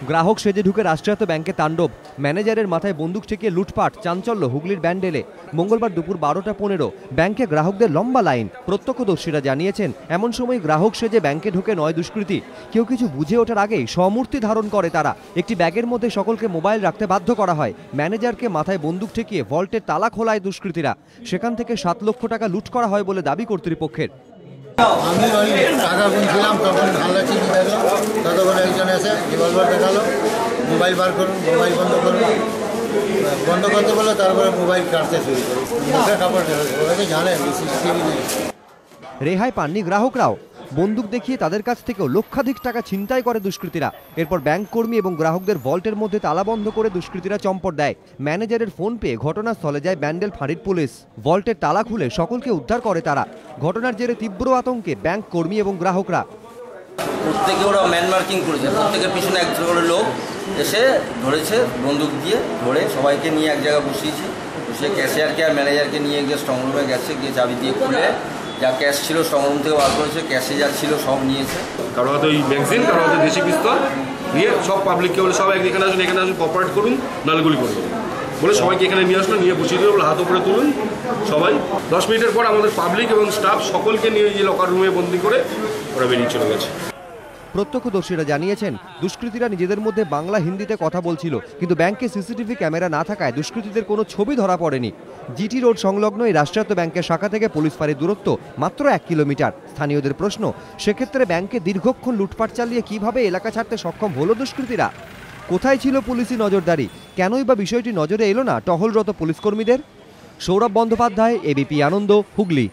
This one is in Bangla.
গ্রাহক সেজে ঢুকে রাষ্ট্রায়ত্ত ব্যাংকে তাণ্ডব, ম্যানেজারের মাথায় বন্দুক ঠেকিয়ে লুটপাট, চাঞ্চল্য হুগলির ব্যান্ডেলে। মঙ্গলবার দুপুর 12:15 ব্যাংকে গ্রাহকদের লম্বা লাইন। প্রত্যক্ষদর্শীরা জানিয়েছেন, এমন সময় গ্রাহক সেজে ব্যাংকে ঢুকে 9 দুষ্কৃতী। কেউ কিছু বুঝে ওঠার আগেই সমূর্তি ধারণ করে তারা। একটি ব্যাগের মধ্যে সকলকে মোবাইল রাখতে বাধ্য করা হয়। ম্যানেজারকে মাথায় বন্দুক ঠেকিয়ে ভল্টের তালা খোলায় দুষ্কৃতীরা। সেখান থেকে 7 লক্ষ টাকা লুট করা হয় বলে দাবি কর্তৃপক্ষের। আমি ওই টাকা গুনছিলাম, তখন হাল্লা চিঠি দেখলাম, ততক্ষণ একজন এসে রিভলভার দেখালো, মোবাইল বার করুন, মোবাইল বন্ধ করুন। বন্ধ করতে বলে তারপরে মোবাইল কাটতে শুরু করি। মুখে কাপড় ঢেলেছে, ওরা তো জানে সিসিটিভি নেই। রেহাই পাননি গ্রাহকরাও। বন্দুক দেখিয়ে তাদের কাছ থেকেও লক্ষাধিক টাকা ছিনতাই করে দুষ্কৃতীরা। এরপর ব্যাংক কর্মী এবং গ্রাহকদের ভল্টের মধ্যে তালা বন্ধ করে দুষ্কৃতীরা চম্পট দেয়। ম্যানেজারের ফোন পেয়ে ঘটনাস্থলে যায় ব্যান্ডেল ফাঁড়ির পুলিশ। ভল্টের তালা খুলে সকলকে উদ্ধার করে তারা। ঘটনার জেরে তীব্র আতঙ্কে ব্যাংক কর্মী এবং গ্রাহকরা। প্রত্যেকে ওরা ম্যান মার্কিং করেছে, প্রত্যেকের পিছনে একজন করে লোক এসে ধরেছে, বন্দুক দিয়ে ধরে সবাইকে নিয়ে এক জায়গায় বসিয়েছে। বসিয়ে ক্যাশিয়ারকে আর ম্যানেজারকে নিয়ে গিয়ে স্ট্রংরুমে গেছে, গিয়ে চাবি দিয়ে খুলে যা ক্যাশ ছিল স্ট্রংরুম থেকে বার করেছে, ক্যাশে যা ছিল সব নিয়েছে। কারো হয়তো ওই ম্যাগজিন, কারো হয়তো দেশি পিস্তল নিয়ে সব পাবলিককে বলে সব এখানে আসুন, এখানে আসুন, কোঅপারেট করুন, নালগুলি করুন বলে সবাইকে এখানে নিয়ে আসলো, নিয়ে বসিয়ে দিয়ে বলে হাত উপরে তুলুন সবাই। 10 মিনিটের পর আমাদের পাবলিক এবং স্টাফ সকলকে নিয়ে যে লকার রুমে বন্দি করে ওরা বেরিয়ে চলে গেছে। প্রত্যক্ষদর্শীরা জানিয়েছেন, দুষ্কৃতীরা নিজেদের মধ্যে বাংলা হিন্দিতে কথা বলছিল, কিন্তু ব্যাংকে সিসিটিভি ক্যামেরা না থাকায় দুষ্কৃতীদের কোনো ছবি ধরা পড়েনি। জিটি রোড সংলগ্ন এই রাষ্ট্রায়ত্ত ব্যাংকের শাখা থেকে পুলিশ ফাঁড়ির দূরত্ব মাত্র 1 কিলোমিটার। স্থানীয়দের প্রশ্ন, সেক্ষেত্রে ব্যাংকে দীর্ঘক্ষণ লুটপাট চালিয়ে কিভাবে এলাকা ছাড়তে সক্ষম হলো দুষ্কৃতীরা? কোথায় ছিল পুলিশি নজরদারি? কেনই বা বিষয়টি নজরে এলো না টহলরত পুলিশ কর্মীদের? সৌরভ বন্দ্যোপাধ্যায়, এবিপি আনন্দ, হুগলি।